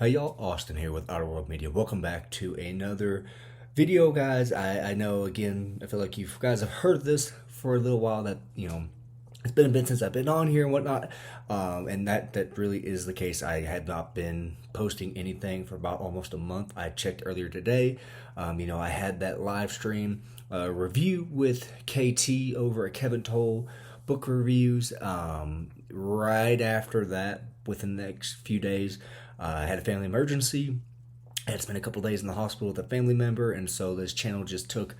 Hey y'all, Austin here with Outer World Media. Welcome back to another video, guys. I know, again, I feel like you guys have heard this for a little while, that, it's been a bit since I've been on here and whatnot. And that really is the case. I had not been posting anything for about almost a month. I checked earlier today. I had that live stream review with KT over at Kevin Toll Book Reviews. Right after that, within the next few days, I had a family emergency. I had spent a couple days in the hospital with a family member, and so this channel just took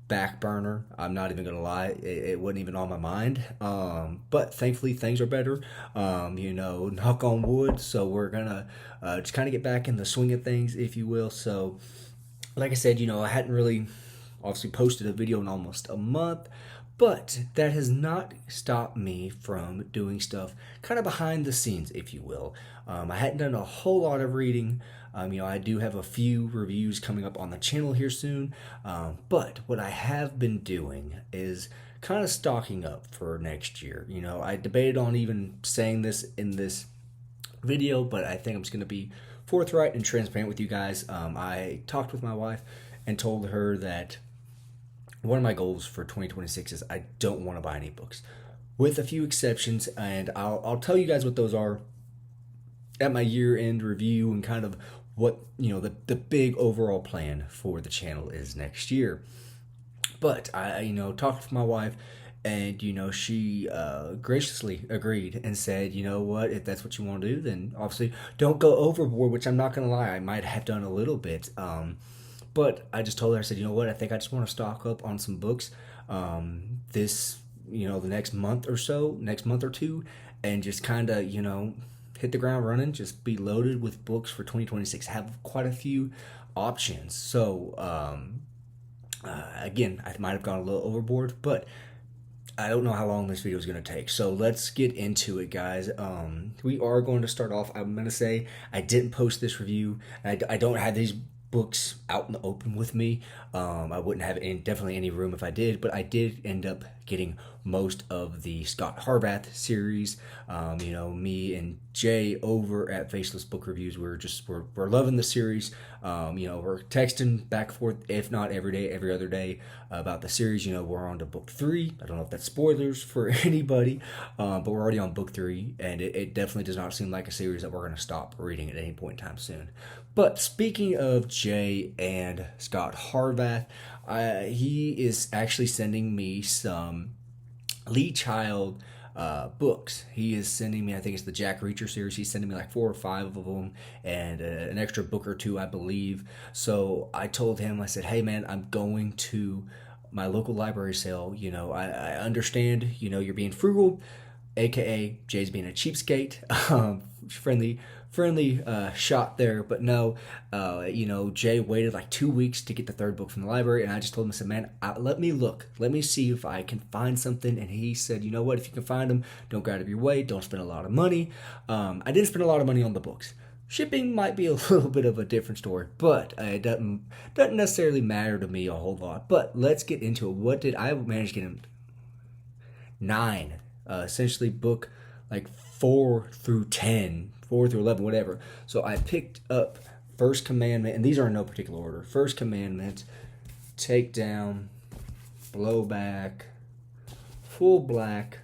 back burner. I'm not even gonna lie, it wasn't even on my mind. But thankfully things are better. Knock on wood. So we're gonna just kind of get back in the swing of things, if you will. So, like I said, I hadn't really obviously posted a video in almost a month, but that has not stopped me from doing stuff kind of behind the scenes, if you will. I hadn't done a whole lot of reading. I do have a few reviews coming up on the channel here soon, but what I have been doing is kind of stocking up for next year. I debated on even saying this in this video, but I think I'm just going to be forthright and transparent with you guys. I talked with my wife and told her that one of my goals for 2026 is I don't want to buy any books, with a few exceptions, and I'll tell you guys what those are at my year-end review, and kind of what the big overall plan for the channel is next year. But I talked with my wife, and she graciously agreed and said, you know what, if that's what you want to do, then obviously don't go overboard, which I'm not gonna lie, I might have done a little bit. But I just told her, I said, you know what, I think I just want to stock up on some books the next month or so, next month or two, and just kind of, hit the ground running, just be loaded with books for 2026, have quite a few options. So, again, I might have gone a little overboard, but I don't know how long this video is going to take. So let's get into it, guys. We are going to start off. I'm going to say I didn't post this review. I don't have these books out in the open with me. I wouldn't have definitely any room if I did, but I did end up getting most of the Scott Harvath series. Me and Jay over at Faceless Book Reviews, we're loving the series. We're texting back and forth, if not every day, every other day, about the series. We're on to book 3. I don't know if that's spoilers for anybody, but we're already on book 3, and it definitely does not seem like a series that we're going to stop reading at any point in time soon. But speaking of Jay and Scott Harvath, he is actually sending me some Lee Child books. He is sending me, I think it's the Jack Reacher series. He's sending me like 4 or 5 of them, and an extra book or 2, I believe. So I told him, I said, hey man, I'm going to my local library sale. I understand, you're being frugal, aka Jay's being a cheapskate. Friendly shot there, but no. Jay waited like 2 weeks to get the 3rd book from the library, and I just told him, I said, man, let me look, let me see if I can find something. And he said, you know what, if you can find them, don't go out of your way, don't spend a lot of money. I didn't spend a lot of money on the books. Shipping might be a little bit of a different story, but it doesn't necessarily matter to me a whole lot. But let's get into it. What did I manage to get him? 9, essentially book like 4 through 10, 4 through 11, whatever. So I picked up First Commandment, and these are in no particular order. First Commandment, Takedown, Blowback, Full Black,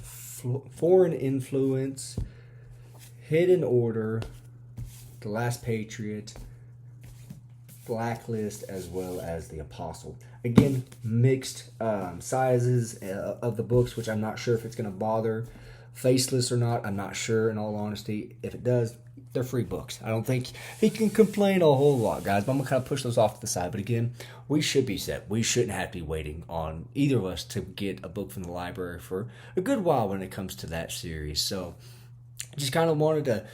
Foreign Influence, Hidden Order, The Last Patriot, Blacklist, as well as The Apostle. Again, mixed sizes of the books, which I'm not sure if it's going to bother Faceless or not. I'm not sure, in all honesty. If it does, they're free books. I don't think he can complain a whole lot, guys, but I'm going to kind of push those off to the side. But again, we should be set. We shouldn't have to be waiting on either of us to get a book from the library for a good while when it comes to that series. So just kind of wanted to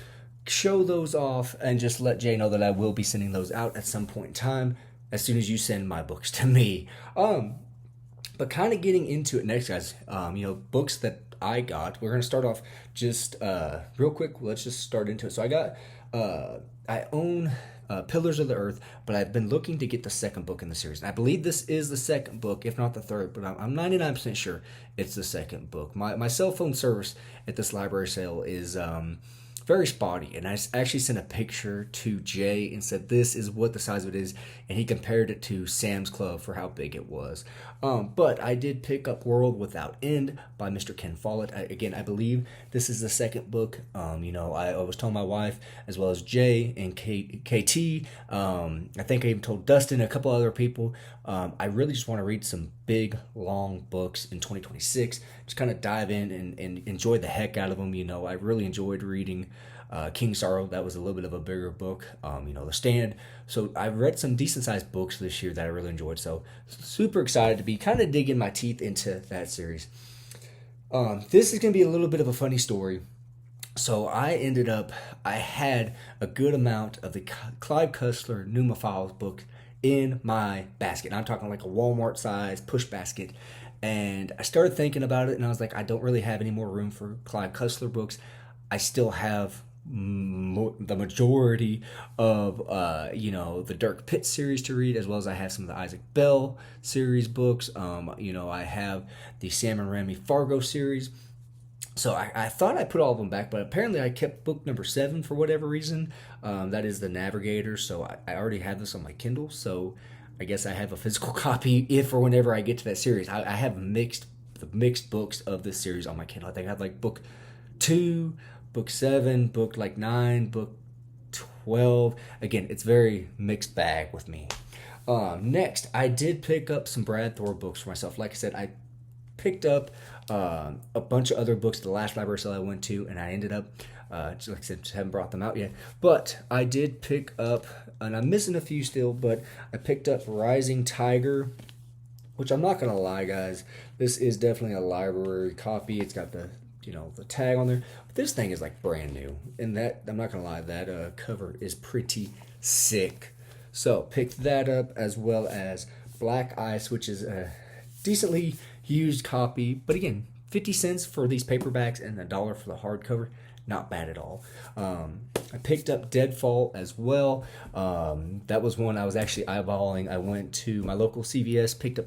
show those off and just let Jay know that I will be sending those out at some point in time, as soon as you send my books to me. But kind of getting into it next, guys. Books that I got. We're gonna start off just real quick. Let's just start into it. So I own Pillars of the Earth, but I've been looking to get the 2nd book in the series. And I believe this is the 2nd book, if not the 3rd, but I'm 99% sure it's the 2nd book. My cell phone service at this library sale is very spotty. And I actually sent a picture to Jay and said, this is what the size of it is. And he compared it to Sam's Club for how big it was. But I did pick up World Without End by Mr. Ken Follett. Again, I believe this is the second book. I was telling my wife, as well as Jay and KT. I think I even told Dustin, a couple other people. I really just want to read some big, long books in 2026. Just kind of dive in and enjoy the heck out of them. I really enjoyed reading King Sorrow. That was a little bit of a bigger book. The Stand. So I read some decent sized books this year that I really enjoyed. So super excited to be kind of digging my teeth into that series. This is going to be a little bit of a funny story. So I had a good amount of the Clive Cussler Numa Files book in my basket. And I'm talking like a Walmart size push basket. And I started thinking about it, and I was like, I don't really have any more room for Clive Cussler books. I still have the majority of the Dirk Pitt series to read, as well as I have some of the Isaac Bell series books. I have the Sam and Rami Fargo series. So I thought I put all of them back, but apparently I kept book number 7 for whatever reason. That is The Navigator. So I already have this on my Kindle. So I guess I have a physical copy if or whenever I get to that series. I have the mixed books of this series on my Kindle. I think I have like book 2, book 7, book like 9, book 12. Again, it's very mixed bag with me. Next, I did pick up some Brad Thor books for myself. Like I said, I picked up a bunch of other books at the last library sale I went to, and I ended up, like I said, just haven't brought them out yet. But I did pick up, and I'm missing a few still, but I picked up Rising Tiger, which I'm not going to lie, guys. This is definitely a library copy. It's got the tag on there. But this thing is like brand new. And that, I'm not going to lie, that cover is pretty sick. So picked that up, as well as Black Ice, which is a decently used copy. But again, 50 cents for these paperbacks and $1 for the hardcover. Not bad at all. I picked up Deadfall as well. That was one I was actually eyeballing. I went to my local CVS, pick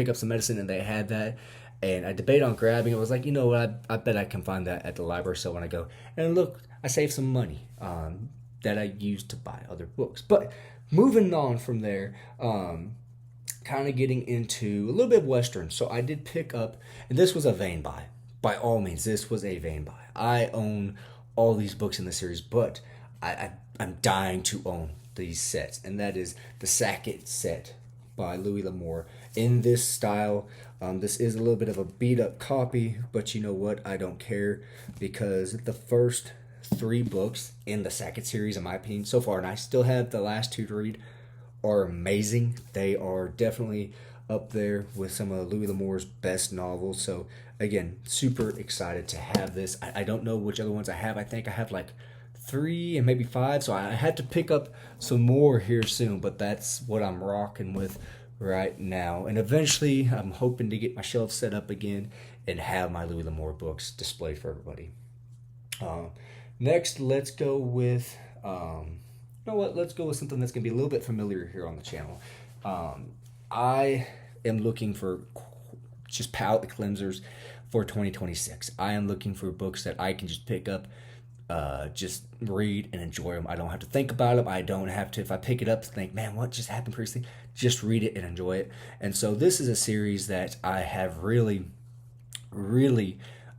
up some medicine, and they had that. And I debated on grabbing it. I was like, you know what? I bet I can find that at the library sale when I go. And look, I saved some money that I used to buy other books. But moving on from there, kind of getting into a little bit of Western. So I did pick up, and this was a vein buy. By all means, this was a vein buy. I own all these books in the series, but I'm dying to own these sets. And that is the Sackett set by Louis L'Amour in this style. This is a little bit of a beat up copy, but you know what? I don't care, because the first 3 books in the Sackett series, in my opinion, so far, and I still have the last 2 to read, are amazing. They are definitely up there with some of Louis L'Amour's best novels. So again, super excited to have this. I don't know which other ones I have. I think I have like 3 and maybe 5. So I had to pick up some more here soon, but that's what I'm rocking with right now. And eventually I'm hoping to get my shelf set up again and have my Louis L'Amour books displayed for everybody. Next, let's go with, let's go with something that's going to be a little bit familiar here on the channel. I am looking for just palate cleansers for 2026. I am looking for books that I can just pick up, just read and enjoy them. I don't have to think about them. I don't have to, if I pick it up, think, man, what just happened previously? Just read it and enjoy it. And so this is a series that I have really,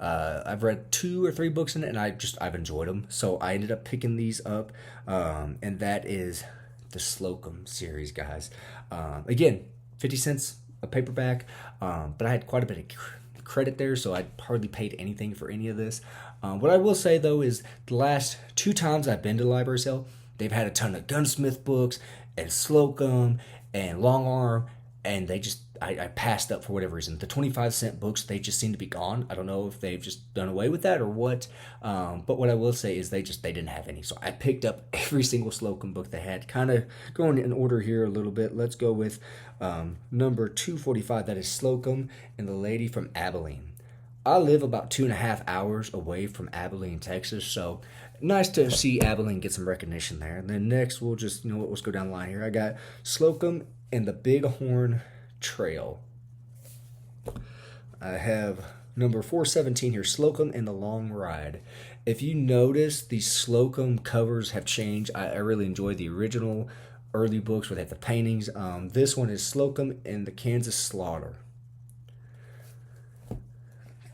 I've read 2 or 3 books in it, and I've enjoyed them. So I ended up picking these up, and that is the Slocum series, guys. Again, 50 cents a paperback, but I had quite a bit of credit there, so I hardly paid anything for any of this. What I will say, though, is the last 2 times I've been to the library sale, they've had a ton of Gunsmith books and Slocum and Long Arm, and I passed up for whatever reason. The 25-cent books, they just seem to be gone. I don't know if they've just done away with that or what. But what I will say is they didn't have any. So I picked up every single Slocum book they had. Kind of going in order here a little bit. Let's go with number 245. That is Slocum and the Lady from Abilene. I live about 2.5 hours away from Abilene, Texas. So nice to see Abilene get some recognition there. And then next, we'll just, let's go down the line here. I got Slocum and the Bighorn Trail. I have number 417 here, Slocum and the Long Ride. If you notice, the Slocum covers have changed. I really enjoy the original early books where they have the paintings. This one is Slocum and the Kansas Slaughter.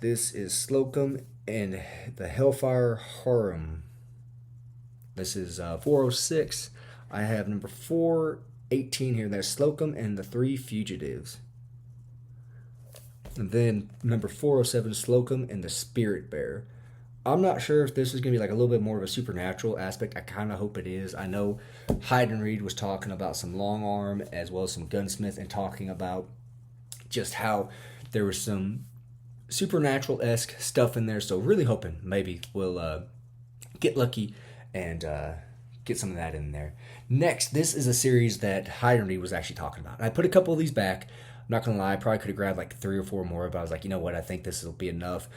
This is Slocum and the Hellfire Harem. This is 406. I have number 418 here. That's Slocum and the Three Fugitives. And then number 407, Slocum and the Spirit Bearer. I'm not sure if this is going to be like a little bit more of a supernatural aspect. I kind of hope it is. I know Hayden Reed was talking about some long arm as well as some gunsmith and talking about just how there was some supernatural-esque stuff in there. So really hoping maybe we'll get lucky and get some of that in there. Next, this is a series that Hayden Reed was actually talking about. I put a couple of these back. I'm not going to lie, I probably could have grabbed like 3 or 4 more, but I was like, you know what, I think this will be enough.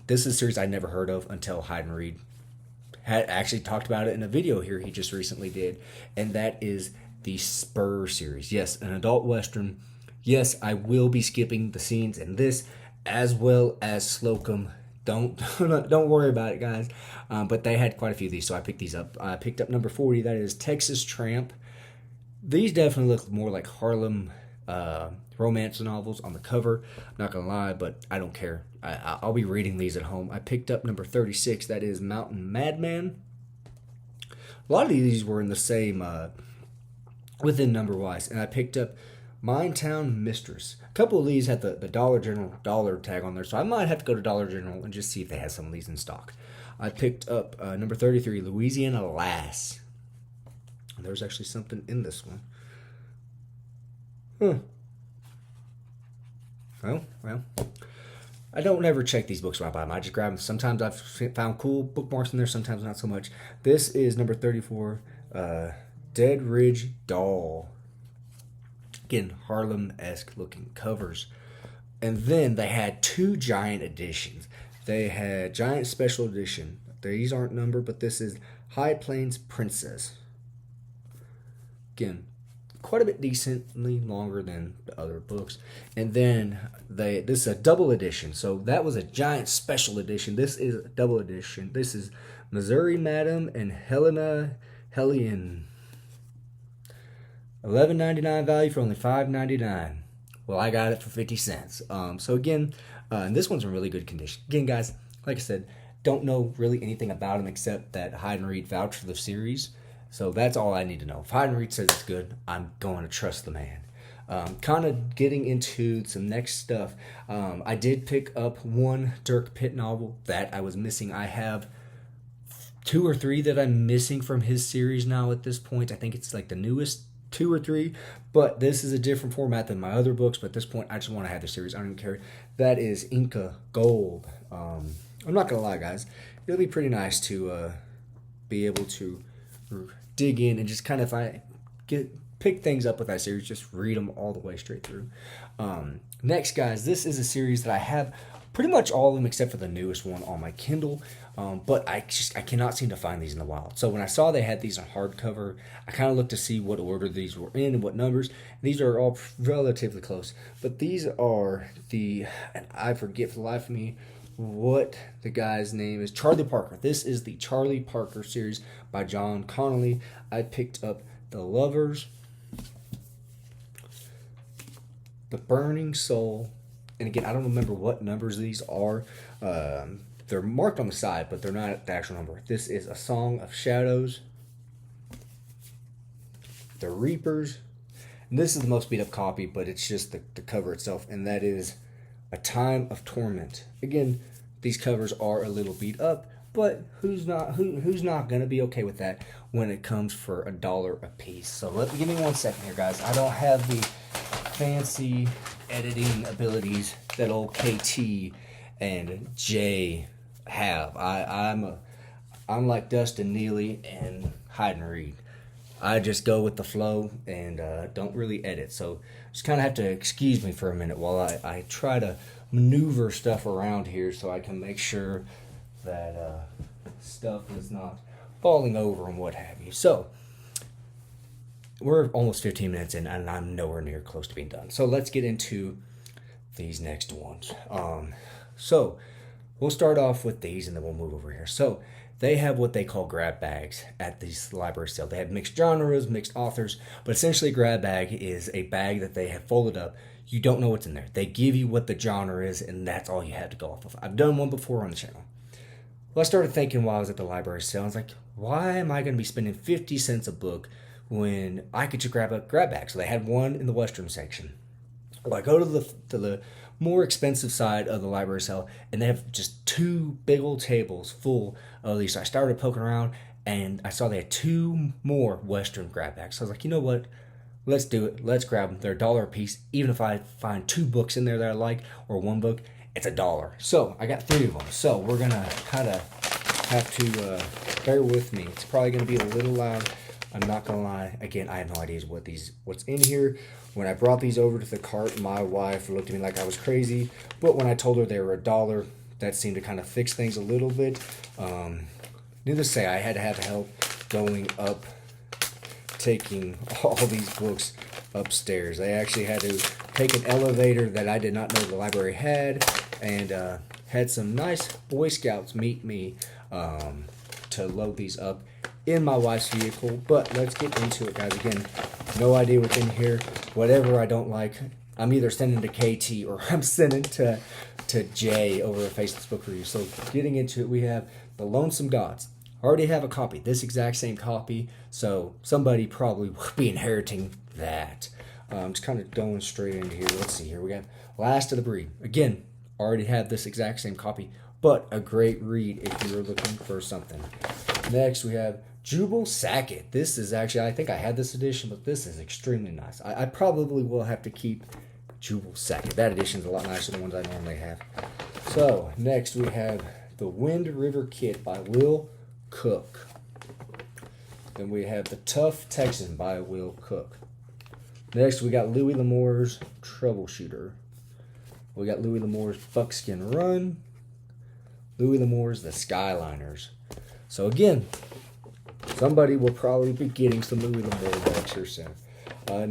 This is a series I'd never heard of until Hayden Reed had actually talked about it in a video here he just recently did, and that is the Spur series. Yes, an adult Western. Yes, I will be skipping the scenes in this as well as Slocum. Don't worry about it, guys. But they had quite a few of these, so I picked these up. I picked up number 40. That is Texas Tramp. These definitely look more like Harlem romance novels on the cover. I'm not gonna lie, but I don't care. I'll be reading these at home. I picked up number 36. That is Mountain Madman. A lot of these were in the same within number wise, and I picked up Minetown Mistress. A couple of these had the Dollar General dollar tag on there, so I might have to go to Dollar General and just see if they have some of these in stock. I picked up number 33, Louisiana Lass. There's actually something in this one. Well, I don't ever check these books when I buy them. I just grab them. Sometimes I've found cool bookmarks in there, sometimes not so much. This is number 34, Dead Ridge Doll. Again, Harlem-esque looking covers. And then they had 2 giant editions. They had Giant Special Edition. These aren't numbered, but this is High Plains Princess. Again, quite a bit decently longer than the other books. And then this is a double edition. So that was a Giant Special Edition. This is a double edition. This is Missouri Madam and Helena Hellion. $11.99 value for only $5.99. Well, I got it for 50 cents. So again, and this one's in really good condition. Again, guys, like I said, don't know really anything about them except that Hayden Reed vouched for the series. So that's all I need to know. If Hayden Reed says it's good, I'm going to trust the man. Kind of getting into some next stuff. I did pick up one Dirk Pitt novel that I was missing. I have 2 or 3 that I'm missing from his series now at this point. I think it's like the newest 2 or 3, but this is a different format than my other books. But at this point, I just want to have the series. I don't even care. That is Inca Gold. I'm not gonna lie, guys. It'll be pretty nice to be able to dig in and just kind of pick things up with that series. Just read them all the way straight through. Next, guys, this is a series that I have pretty much all of them except for the newest one on my Kindle. But I cannot seem to find these in the wild. So when I saw they had these on hardcover, I kind of looked to see what order these were in and what numbers. And these are all relatively close. But these are and I forget for the life of me what the guy's name is. Charlie Parker. This is the Charlie Parker series by John Connolly. I picked up The Lovers, The Burning Soul, and again, I don't remember what numbers these are. They're marked on the side, but they're not the actual number. This is A Song of Shadows, The Reapers, and this is the most beat up copy, but it's just the cover itself, and that is A Time of Torment. Again, these covers are a little beat up, but who's not going to be okay with that when it comes for $1 a piece? So give me 1 second here, guys. I don't have the fancy editing abilities that old KT and Jay have. I'm like Dustin Neely and Hayden Reed. I just go with the flow and don't really edit. So just kind of have to excuse me for a minute while I try to maneuver stuff around here so I can make sure that stuff is not falling over and what have you. So we're almost 15 minutes in and I'm nowhere near close to being done. So let's get into these next ones. So we'll start off with these and then we'll move over here. So they have what they call grab bags at these library sales. They have mixed genres, mixed authors, but essentially a grab bag is a bag that they have folded up. You don't know what's in there. They give you what the genre is, and that's all you have to go off of. I've done one before on the channel. Well, I started thinking while I was at the library sale, I was like, why am I going to be spending 50 cents a book when I could just grab a grab bag? So they had one in the Western section. Well, I go to the more expensive side of the library sale, and they have just two big old tables full of these. So I started poking around, and I saw they had two more Western grab bags. So I was like, you know what? Let's do it. Let's grab them. They're $1 a piece. Even if I find two books in there that I like, or one book, it's $1. So I got 3 of them. So we're gonna kind of have to bear with me. It's probably gonna be a little loud. I'm not gonna lie. Again, I have no idea what's in here. When I brought these over to the cart, my wife looked at me like I was crazy. But when I told her they were $1, that seemed to kind of fix things a little bit. Needless to say, I had to have help going up, taking all these books upstairs. They actually had to take an elevator that I did not know the library had, and had some nice Boy Scouts meet me to load these up in my wife's vehicle. But let's get into it, guys. Again, no idea what's in here. Whatever I don't like, I'm either sending to KT or I'm sending to Jay over a Facebook review. So getting into it, we have The Lonesome Gods. I already have a copy, this exact same copy, so somebody probably will be inheriting that. Just kind of going straight into here. Let's see here. We got Last of the Breed. Again, already have this exact same copy, but a great read if you're looking for something. Next, we have Jubal Sackett. This is actually, I think I had this edition, but this is extremely nice. I probably will have to keep Jubal Sackett. That edition is a lot nicer than the ones I normally have. So, next we have The Wind River Kid by Will Cook. Then we have The Tough Texan by Will Cook. Next, we got Louis L'Amour's Troubleshooter. We got Louis L'Amour's Buckskin Run. Louis L'Amour's The Skyliners. So again, somebody will probably be getting some Louis L'Amour books here soon.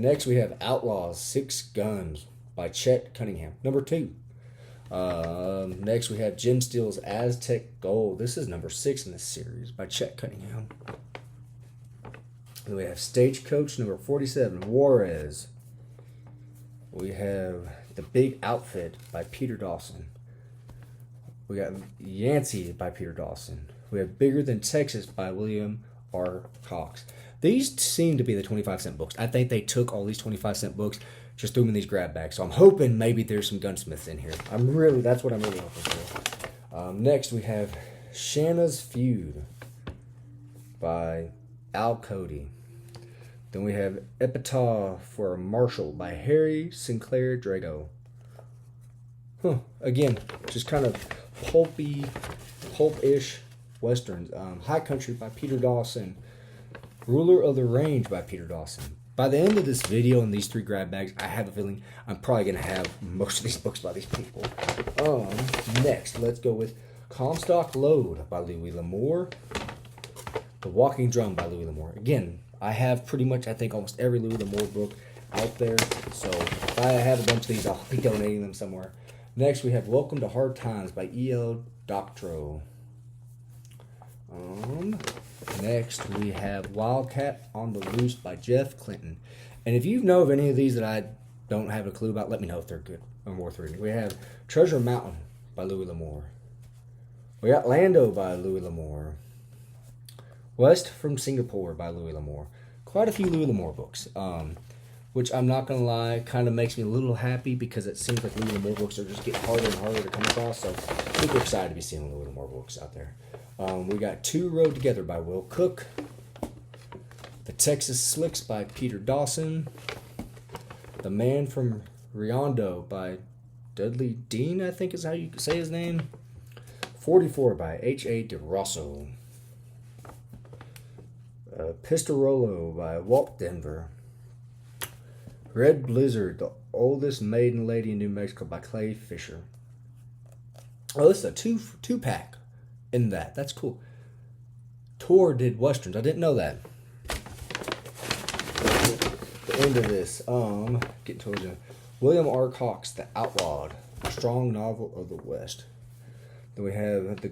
Next, we have Outlaws 6 Guns by Chet Cunningham. Number 2. Next, we have Jim Steele's Aztec Gold. This is number 6 in this series by Chet Cunningham. Then we have Stagecoach number 47, Juarez. We have The Big Outfit by Peter Dawson. We got Yancey by Peter Dawson. We have Bigger Than Texas by William R. Cox. These seem to be the 25-cent books. I think they took all these 25-cent books, just threw them in these grab bags. So I'm hoping maybe there's some gunsmiths in here. That's what I'm really hoping for. Next, we have Shanna's Feud by Al Cody. Then we have Epitaph for a Marshal by Harry Sinclair Drago. Again, just kind of pulp-ish westerns. High Country by Peter Dawson. Ruler of the Range by Peter Dawson. By the end of this video and these 3 grab bags, I have a feeling I'm probably going to have most of these books by these people. Next, let's go with Comstock Lode by Louis L'Amour. The Walking Drum by Louis L'Amour. Again, I have pretty much, I think, almost every Louis L'Amour book out there. So if I have a bunch of these, I'll be donating them somewhere. Next, we have Welcome to Hard Times by E.L. Doctorow. Next, we have Wildcat on the Loose by Jeff Clinton. And if you know of any of these that I don't have a clue about, let me know if they're good or worth reading. We have Treasure Mountain by Louis L'Amour. We got Lando by Louis L'Amour. West from Singapore by Louis L'Amour. Quite a few Louis L'Amour books, which I'm not going to lie, kind of makes me a little happy because it seems like Louis L'Amour books are just getting harder and harder to come across. So super excited to be seeing Louis L'Amour books out there. We got Two Rode Together by Will Cook. The Texas Slicks by Peter Dawson. The Man from Riondo by Dudley Dean, I think is how you say his name. 44 by H.A. DeRosso. Pistorolo by Walt Denver. Red Blizzard, The Oldest Maiden Lady in New Mexico by Clay Fisher. Oh, this is a two-pack in that. That's cool. Tor did westerns. I didn't know that. The end of this. Getting towards you. William R. Cox, The Outlawed, a strong novel of the West. Then we have the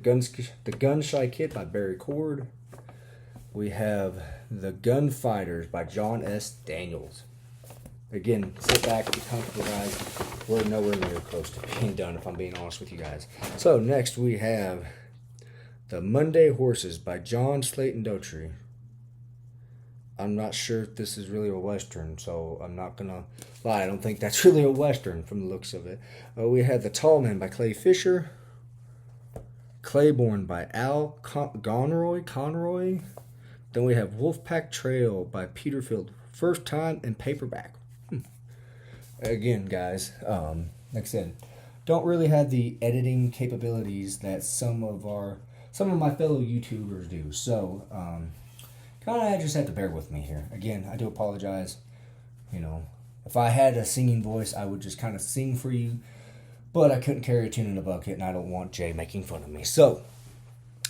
Gun-Shy Kid by Barry Cord. We have The Gunfighters by John S. Daniels. Again, sit back, be comfortable, guys. We're nowhere near close to being done, if I'm being honest with you guys. So next we have The Monday Horses by John Slayton Dotrey. I'm not sure if this is really a Western, so I'm not going to lie. I don't think that's really a Western from the looks of it. We have The Tall Man by Clay Fisher. Claiborne by Al Conroy. Then we have Wolfpack Trail by Peter Field. First time in paperback. Again, guys, like I said, don't really have the editing capabilities that some of my fellow YouTubers do. So, kind of just have to bear with me here. Again, I do apologize. You know, if I had a singing voice, I would just kind of sing for you. But I couldn't carry a tune in a bucket, and I don't want Jay making fun of me. So,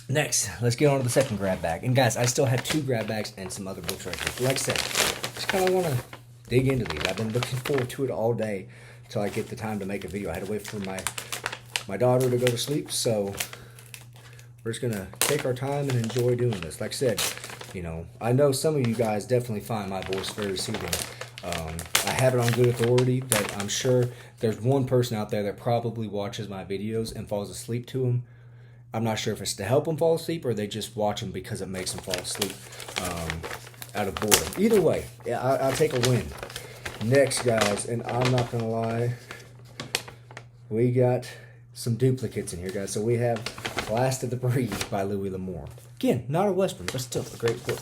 next, let's get on to the second grab bag. And guys, I still have 2 grab bags and some other books right here. Like I said, just kind of want to dig into these. I've been looking forward to it all day until I get the time to make a video. I had to wait for my daughter to go to sleep, so we're just going to take our time and enjoy doing this. Like I said, you know, I know some of you guys definitely find my voice very soothing. I have it on good authority that I'm sure there's one person out there that probably watches my videos and falls asleep to them. I'm not sure if it's to help them fall asleep or they just watch them because it makes them fall asleep out of boredom. Either way, yeah, I'll take a win. Next, guys, and I'm not going to lie, we got some duplicates in here, guys. So we have Last of the Breed by Louis L'Amour. Again, not a Western, but still a great book.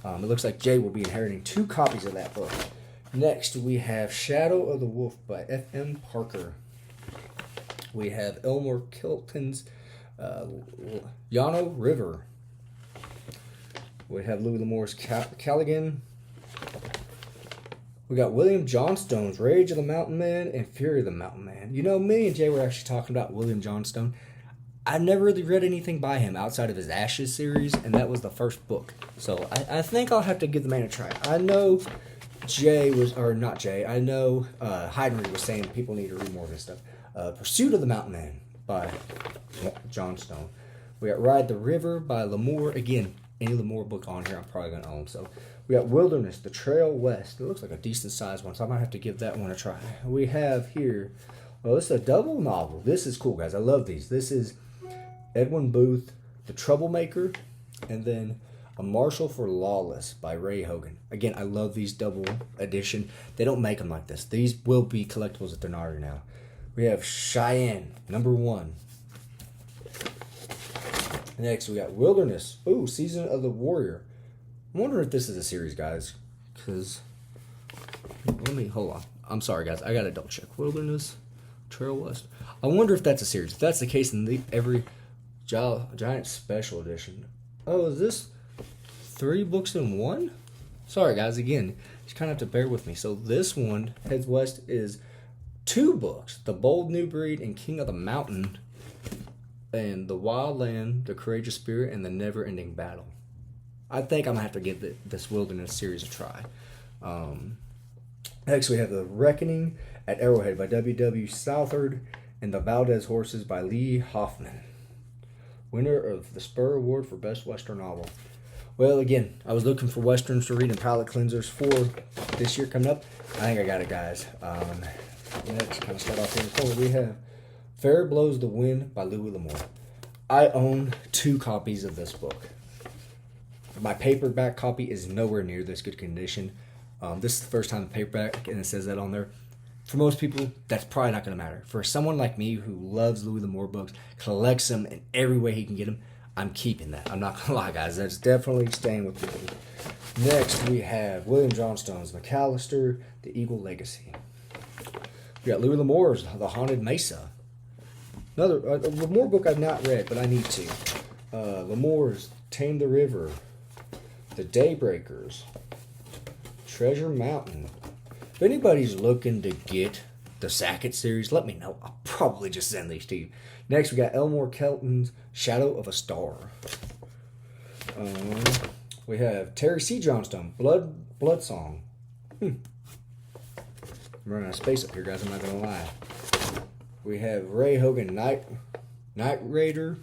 It looks like Jay will be inheriting 2 copies of that book. Next, we have Shadow of the Wolf by F.M. Parker. We have Elmore Kilton's Llano River. We have Louis L'Amour's Callaghan. We got William Johnstone's Rage of the Mountain Man and Fury of the Mountain Man. You know, me and Jay were actually talking about William Johnstone. I never really read anything by him outside of his Ashes series, and that was the first book. So I think I'll have to give the man a try. I know I know Heidenreich was saying people need to read more of his stuff. Pursuit of the Mountain Man by Johnstone. We got Ride the River by L'Amour. Again, any L'Amour book on here I'm probably going to own. So we got Wilderness, The Trail West. It looks like a decent sized one, so I might have to give that one a try. We have here, well, this is a double novel. This is cool, guys. I love these. This is Edwin Booth, The Troublemaker, and then A Marshal for Lawless by Ray Hogan. Again, I love these double edition. They don't make them like this. These will be collectibles if they're not already now. We have Cheyenne, #1. Next, we got Wilderness. Ooh, Season of the Warrior. I'm wondering if this is a series, guys. Because, hold on. I'm sorry, guys. I got to double check. Wilderness, Trail West. I wonder if that's a series. If that's the case, then every giant special edition. Oh, is this 3 books in 1? Sorry, guys. Again, just kind of have to bear with me. So this one, Heads West, is 2 books. The Bold New Breed and King of the Mountain. And The Wild Land, The Courageous Spirit, and The Never Ending Battle. I think I'm going to have to give this Wilderness series a try. Next, we have The Reckoning at Arrowhead by W.W. Southard and The Valdez Horses by Lee Hoffman. Winner of the Spur Award for Best Western Novel. Well, again, I was looking for Westerns to read and palate cleansers for this year coming up. I think I got it, guys. Let's kind of start off here in the corner. We have Fair Blows the Wind by Louis L'Amour. I own 2 copies of this book. My paperback copy is nowhere near this good condition. This is the first time the paperback, and it says that on there. For most people, that's probably not going to matter. For someone like me who loves Louis L'Amour books, collects them in every way he can get them, I'm keeping that. I'm not going to lie, guys. That's definitely staying with me. Next, we have William Johnstone's McAllister, The Eagle Legacy. We got Louis L'Amour's The Haunted Mesa. Another L'Amour book I've not read, but I need to. L'Amour's Tame the River, The Daybreakers, Treasure Mountain. If anybody's looking to get the Sackett series, let me know. I'll probably just send these to you. Next, we got Elmore Kelton's Shadow of a Star. We have Terry C. Johnstone, Blood Song. I'm running out of space up here, guys. I'm not going to lie. We have Ray Hogan, Knight Raider.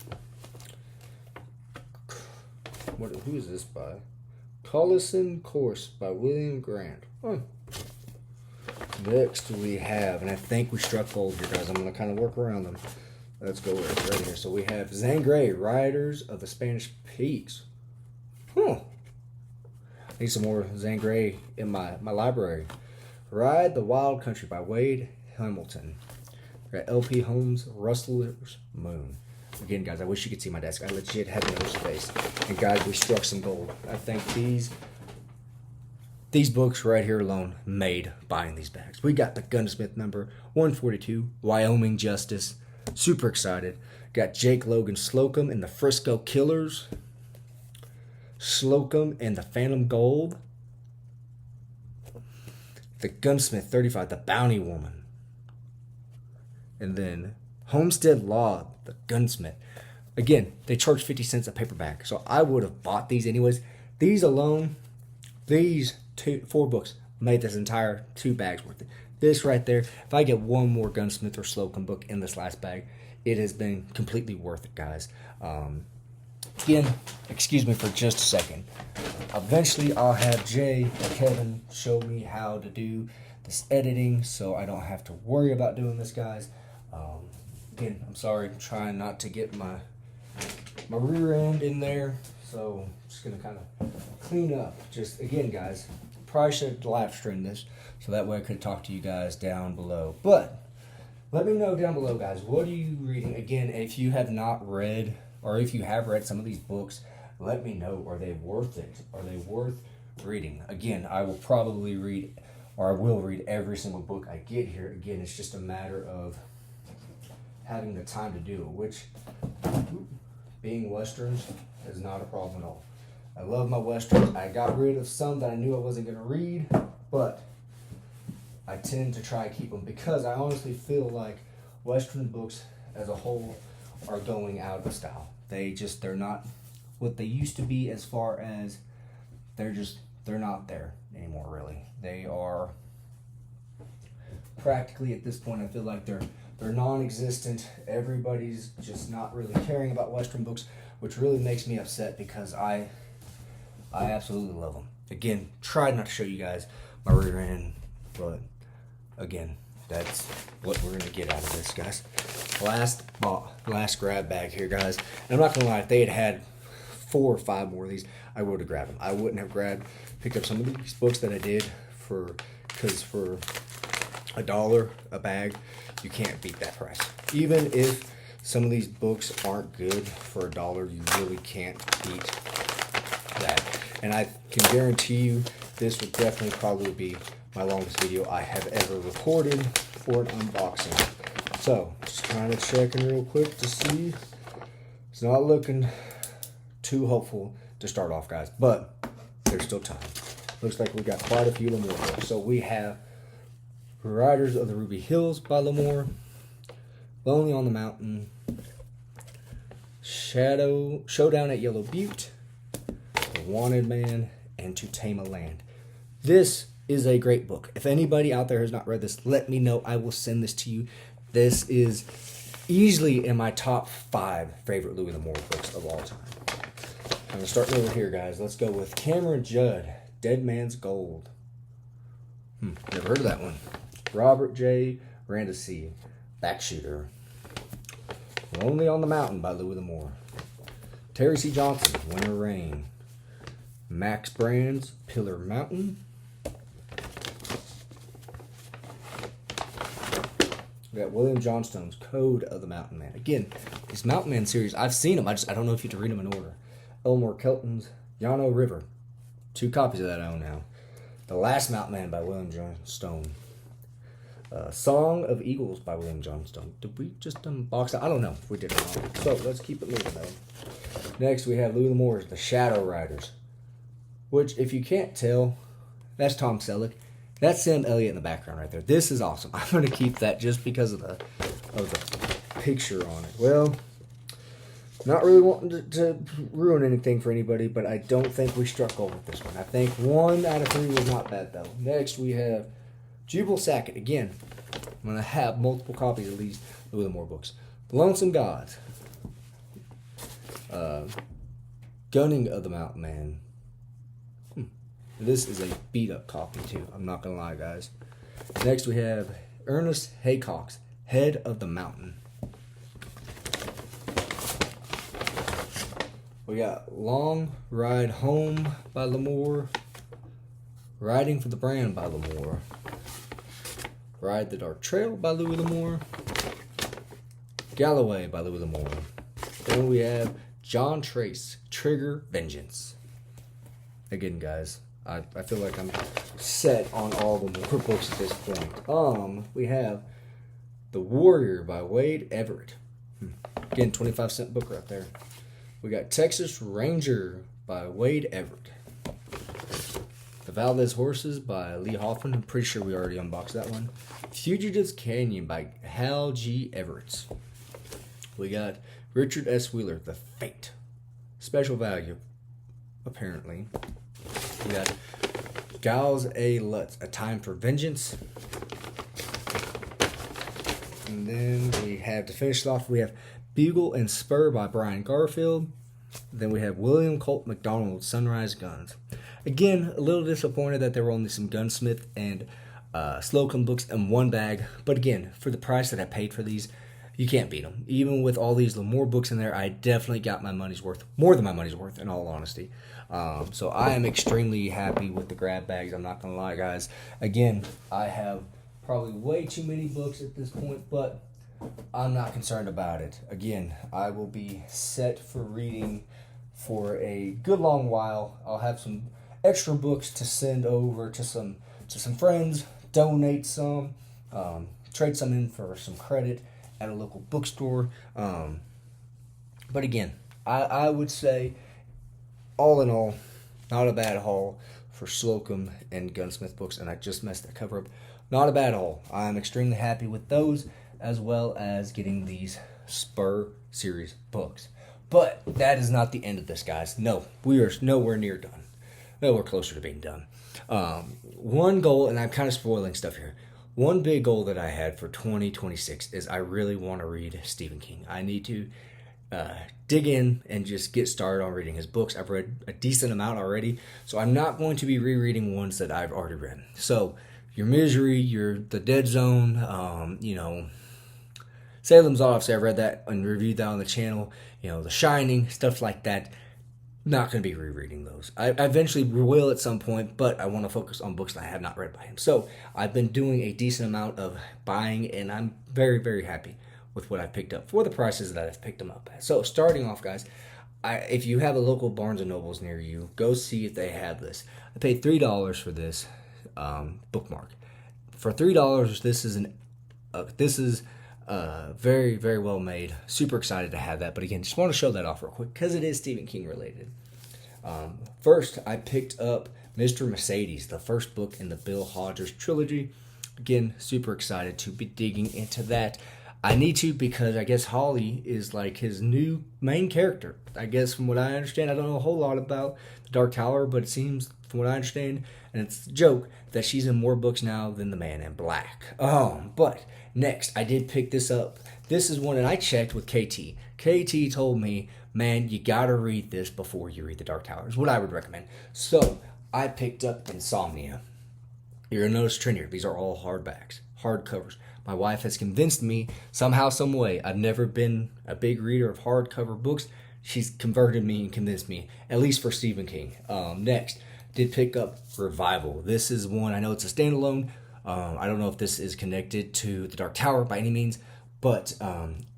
Who is this by? Collison Course by William Grant. Huh. Next we have, and I think we struck gold here, guys. I'm going to kind of work around them. Let's go right here. So we have Zangray, Riders of the Spanish Peaks. Huh. Need some more Zangray in my library. Ride the Wild Country by Wade Hamilton. We got LP Holmes, Rustler's Moon. Again, guys, I wish you could see my desk. I legit have no space. And guys, we struck some gold. I think these books right here alone made buying these bags. We got the Gunsmith number 142, Wyoming Justice. Super excited. Got Jake Logan Slocum and the Frisco Killers. Slocum and the Phantom Gold. The Gunsmith 35, the Bounty Woman. And then Homestead Law, the Gunsmith. Again, they charge 50 cents a paperback. So I would have bought these anyways. These alone, these 4 books made this entire 2 bags worth it. This right there, if I get one more Gunsmith or Slocum book in this last bag, it has been completely worth it, guys. Again, excuse me for just a second. Eventually, I'll have Jay or Kevin show me how to do this editing so I don't have to worry about doing this, guys. Again, I'm sorry. I'm trying not to get my rear end in there. So I'm just going to kind of clean up. Just, again, guys, probably should live stream this so that way I could talk to you guys down below. But let me know down below, guys, what are you reading? Again, if you have not read or if you have read some of these books, let me know. Are they worth it? Are they worth reading? Again, I will probably read, or I will read every single book I get here. Again, it's just a matter of having the time to do it, which being Westerns is not a problem at all. I love my Westerns. I got rid of some that I knew I wasn't going to read, but I tend to try to keep them because I honestly feel like Western books as a whole are going out of style. They're not what they used to be, as far as they're not there anymore, really. They are practically, at this point, I feel like they're non-existent. Everybody's just not really caring about Western books, which really makes me upset because I absolutely love them. Again, tried not to show you guys my rear end, but again, that's what we're gonna get out of this, guys. Last grab bag here, guys. And I'm not gonna lie, if they had 4 or 5 more of these, I would have grabbed them. I wouldn't have picked up some of these books that I did because for $1 a bag, you can't beat that price. Even if some of these books aren't good for $1, you really can't beat that. And I can guarantee you, this would definitely probably be my longest video I have ever recorded for an unboxing. So, just kind of checking real quick to see. It's not looking too hopeful to start off, guys, but there's still time. Looks like we got quite a few Lamore books. So we have Riders of the Ruby Hills by Lamore, Lonely on the Mountain, Showdown at Yellow Butte, The Wanted Man, and To Tame a Land. This is a great book. If anybody out there has not read this, let me know. I will send this to you. This is easily in my top 5 favorite Louis L'Amour books of all time. I'm starting over here, guys. Let's go with Cameron Judd, Dead Man's Gold. Never heard of that one. Robert J. Randazzi, Backshooter. Lonely on the Mountain by Louis L'Amour. Terry C. Johnson, Winter Rain. Max Brand's Pillar Mountain. We got William Johnstone's Code of the Mountain Man. Again, these Mountain Man series, I've seen them. I don't know if you have to read them in order. Elmore Kelton's Llano River. 2 copies of that I own now. The Last Mountain Man by William Johnstone. Song of Eagles by William Johnstone. Did we just unbox that? I don't know if we did it wrong. So let's keep it moving though. Next we have Louis L'Amour's The Shadow Riders. Which, if you can't tell, that's Tom Selleck. That's Sam Elliott in the background right there. This is awesome. I'm going to keep that just because of the picture on it. Well, not really wanting to ruin anything for anybody, but I don't think we struck gold with this one. I think 1 out of 3 was not bad, though. Next, we have Jubal Sackett. Again, I'm going to have multiple copies of these Louis L'Amour books. Lonesome Gods. Gunning of the Mountain Man. This is a beat up copy too. I'm not gonna lie, guys. Next we have Ernest Haycock's Head of the Mountain. We got Long Ride Home by L'Amour. Riding for the Brand by L'Amour. Ride the Dark Trail by Louis L'Amour. Galloway by Louis L'Amour. Then we have John Trace, Trigger Vengeance. Again, guys, I feel like I'm set on all the more books at this point. We have The Warrior by Wade Everett. Again, 25-cent book right there. We got Texas Ranger by Wade Everett. The Valdez Horses by Lee Hoffman. I'm pretty sure we already unboxed that one. Fugitives Canyon by Hal G. Everett. We got Richard S. Wheeler, The Fate. Special value, apparently. We got Giles A. Lutz, A Time for Vengeance. And then we have, to finish it off, we have Bugle and Spur by Brian Garfield. Then we have William Colt McDonald, Sunrise Guns. Again, a little disappointed that there were only some Gunsmith and Slocum books in one bag. But again, for the price that I paid for these, you can't beat them. Even with all these L'Amour books in there, I definitely got my money's worth. More than my money's worth, in all honesty. So I am extremely happy with the grab bags. I'm not going to lie, guys. Again, I have probably way too many books at this point, but I'm not concerned about it. Again, I will be set for reading for a good long while. I'll have some extra books to send over to some friends, donate some, trade some in for some credit at a local bookstore. But again, I would say, all in all, not a bad haul for Slocum and Gunsmith books, and I just messed that cover up. Not a bad haul. I'm extremely happy with those, as well as getting these Spur series books. But that is not the end of this, guys. No, we are nowhere near done. Nowhere closer to being done. One goal, and I'm kind of spoiling stuff here. One big goal that I had for 2026 is I really want to read Stephen King. I need to dig in and just get started on reading his books. I've read a decent amount already, so I'm not going to be rereading ones that I've already read. So, Your Misery, The Dead Zone, Salem's Lot, obviously I read that and reviewed that on the channel. The Shining, stuff like that. Not going to be rereading those. I eventually will at some point, but I want to focus on books that I have not read by him. So I've been doing a decent amount of buying, and I'm very, very happy with what I've picked up for the prices that I've picked them up at. So starting off, guys, if you have a local Barnes & Nobles near you, go see if they have this. I paid $3 for this bookmark. For $3, this is very, very well made. Super excited to have that. But again, just want to show that off real quick because it is Stephen King related. First, I picked up Mr. Mercedes, the first book in the Bill Hodges trilogy. Again, super excited to be digging into that. I need to because I guess Holly is like his new main character. I guess from what I understand, I don't know a whole lot about the Dark Tower, but it seems, from what I understand, and it's a joke, that she's in more books now than the Man in Black. But next, I did pick this up. This is one that I checked with KT. KT told me, man, you gotta read this before you read The Dark Tower, is what I would recommend. So, I picked up Insomnia. You're gonna notice trend here. These are all hardbacks, hardcovers. My wife has convinced me, somehow, some way, I've never been a big reader of hardcover books. She's converted me and convinced me, at least for Stephen King. Next, did pick up Revival. This is one, I know it's a standalone. I don't know if this is connected to The Dark Tower by any means, but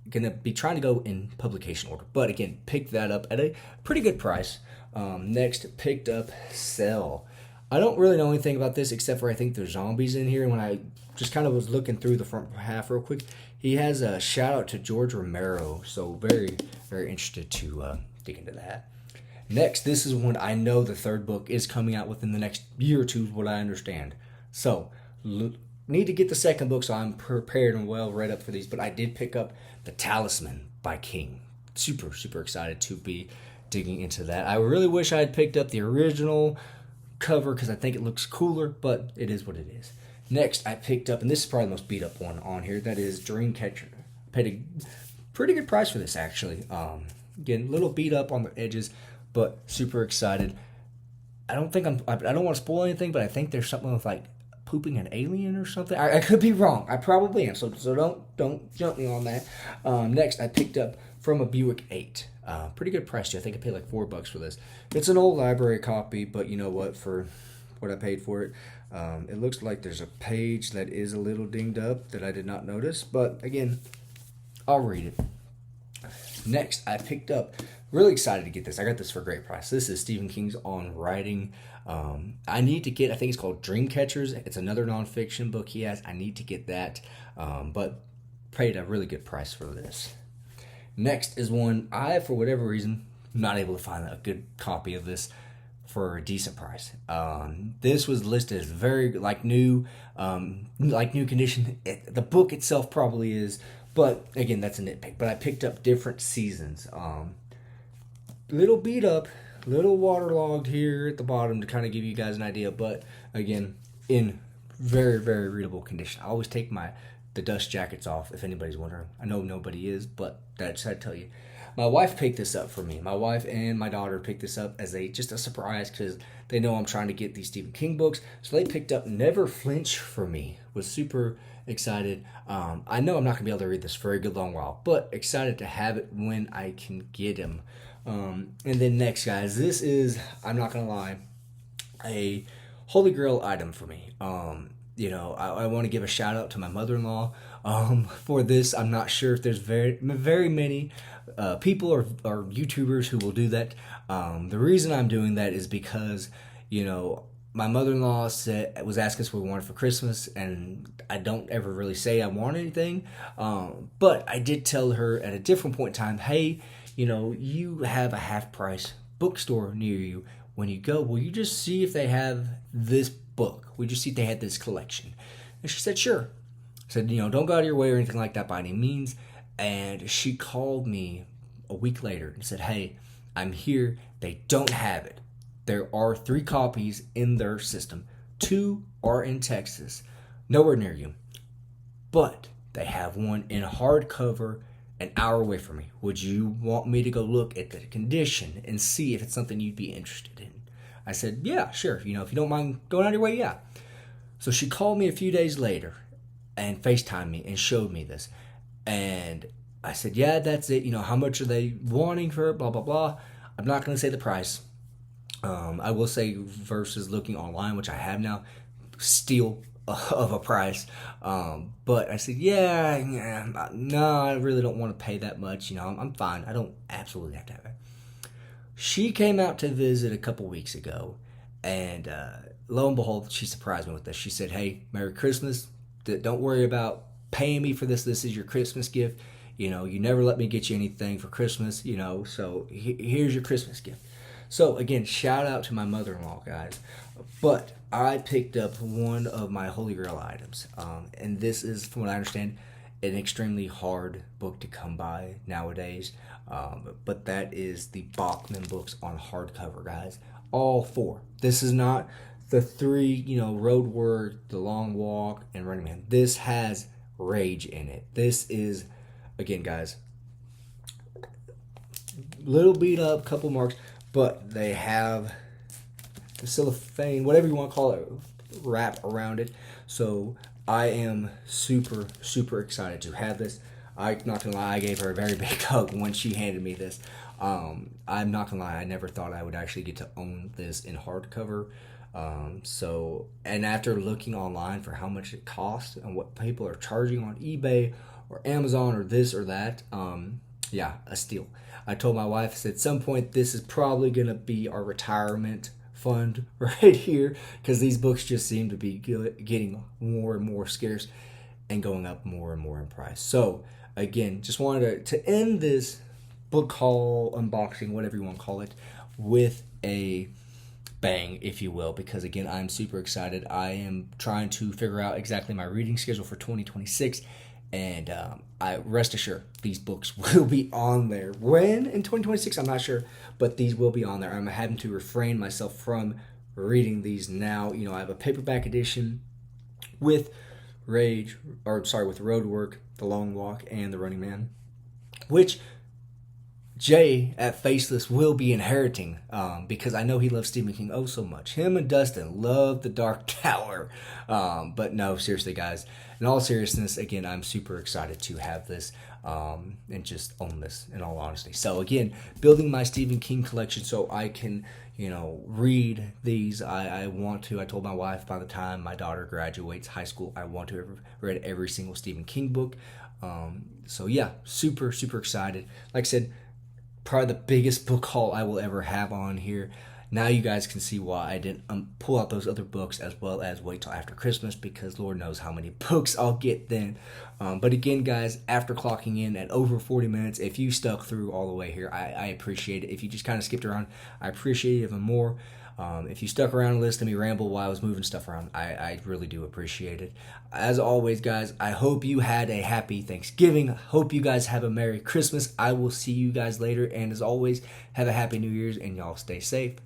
gonna be trying to go in publication order. But again, picked that up at a pretty good price. Next, picked up Cell. I don't really know anything about this except for I think there's zombies in here. And when I just kind of was looking through the front half real quick, he has a shout out to George Romero. So very, very interested to dig into that. Next, this is one I know the third book is coming out within the next year or two, is what I understand. So, need to get the second book, so I'm prepared and well read up for these. But I did pick up The Talisman by King. Super, super excited to be digging into that. I really wish I had picked up the original cover because I think it looks cooler, but it is what it is. Next, I picked up, and this is probably the most beat up one on here, that is Dreamcatcher. I paid pretty good price for this actually. Again, a little beat up on the edges, but super excited. I don't think I don't want to spoil anything, but I think there's something with like pooping an alien or something. I could be wrong. I probably am. So don't jump me on that. Next, I picked up From a Buick 8. Pretty good price too. I think I paid like $4 for this. It's an old library copy, but you know what? For what I paid for it, it looks like there's a page that is a little dinged up that I did not notice. But again, I'll read it. Next, I picked up, really excited to get this. I got this for a great price. This is Stephen King's On Writing. I need to get, I think it's called Dreamcatchers. It's another nonfiction book he has. I need to get that, but paid a really good price for this. Next is one for whatever reason, not able to find a good copy of this for a decent price. This was listed as very new condition. The book itself probably is, but again, that's a nitpick. But I picked up Different Seasons. Little beat up, little waterlogged here at the bottom to kind of give you guys an idea. But again, in very, very readable condition. I always take the dust jackets off if anybody's wondering. I know nobody is, but that's how I tell you. My wife picked this up for me. My wife and my daughter picked this up as just a surprise because they know I'm trying to get these Stephen King books. So they picked up Never Flinch for me. Was super excited. I know I'm not going to be able to read this for a good long while, but excited to have it when I can get him. And then next, guys, this is, I'm not going to lie, a Holy Grail item for me. I want to give a shout out to my mother-in-law for this. I'm not sure if there's very many people or YouTubers who will do that. The reason I'm doing that is because, my mother-in-law was asking us what we wanted for Christmas, and I don't ever really say I want anything. But I did tell her at a different point in time, hey, you have a half-price bookstore near you. When you go, will you just see if they have this book? We just see if they had this collection. And she said, sure. I said, don't go out of your way or anything like that by any means. And she called me a week later and said, hey, I'm here. They don't have it. There are 3 copies in their system. 2 are in Texas, nowhere near you. But they have one in hardcover an hour away from me. Would you want me to go look at the condition and see if it's something you'd be interested in? I said, yeah, sure. If you don't mind going out of your way, yeah. So she called me a few days later and FaceTimed me and showed me this. And I said, yeah, that's it. How much are they wanting for it? Blah, blah, blah. I'm not going to say the price. I will say versus looking online, which I have now, steal of a price. But I said, no, I really don't want to pay that much. I'm fine. I don't absolutely have to have it. She came out to visit a couple weeks ago, and lo and behold, she surprised me with this. She said, hey, Merry Christmas. Don't worry about paying me for this. This is your Christmas gift. You never let me get you anything for Christmas, so here's your Christmas gift. So again, shout out to my mother-in-law, guys. But I picked up one of my Holy Grail items, and this is, from what I understand, an extremely hard book to come by nowadays. But that is the Bachman books on hardcover, guys. All 4. This is not the 3, Road Work, The Long Walk, and Running Man. This has Rage in it. This is, again, guys, little beat up, couple marks, but they have the cellophane, whatever you want to call it, wrap around it. So I am super, super excited to have this. I'm not gonna lie, I gave her a very big hug when she handed me this. I'm not gonna lie, I never thought I would actually get to own this in hardcover. And after looking online for how much it costs and what people are charging on eBay or Amazon or this or that, a steal. I told my wife, I said, at some point this is probably gonna be our retirement fund right here, because these books just seem to be getting more and more scarce and going up more and more in price. So again, just wanted to end this book haul, unboxing, whatever you want to call it, with a bang, if you will, because again, I'm super excited. I am trying to figure out exactly my reading schedule for 2026, and I rest assured these books will be on there. When in 2026, I'm not sure, but these will be on there. I'm having to refrain myself from reading these now. I have a paperback edition with Road Work, The Long Walk, and The Running Man. which Jay at Faceless will be inheriting, because I know he loves Stephen King oh so much. Him and Dustin love The Dark Tower. But no, seriously, guys, in all seriousness, again, I'm super excited to have this and just own this, in all honesty. So again, building my Stephen King collection so I can, read these. I want to. I told my wife by the time my daughter graduates high school, I want to have read every single Stephen King book. So yeah, super, super excited. Like I said, probably the biggest book haul I will ever have on here. Now you guys can see why I didn't pull out those other books, as well as wait till after Christmas, because Lord knows how many books I'll get then. But again, guys, after clocking in at over 40 minutes, if you stuck through all the way here, I appreciate it. If you just kind of skipped around, I appreciate it even more. If you stuck around and listened to me ramble while I was moving stuff around, I really do appreciate it. As always, guys, I hope you had a happy Thanksgiving. Hope you guys have a Merry Christmas. I will see you guys later. And as always, have a Happy New Year's, and y'all stay safe.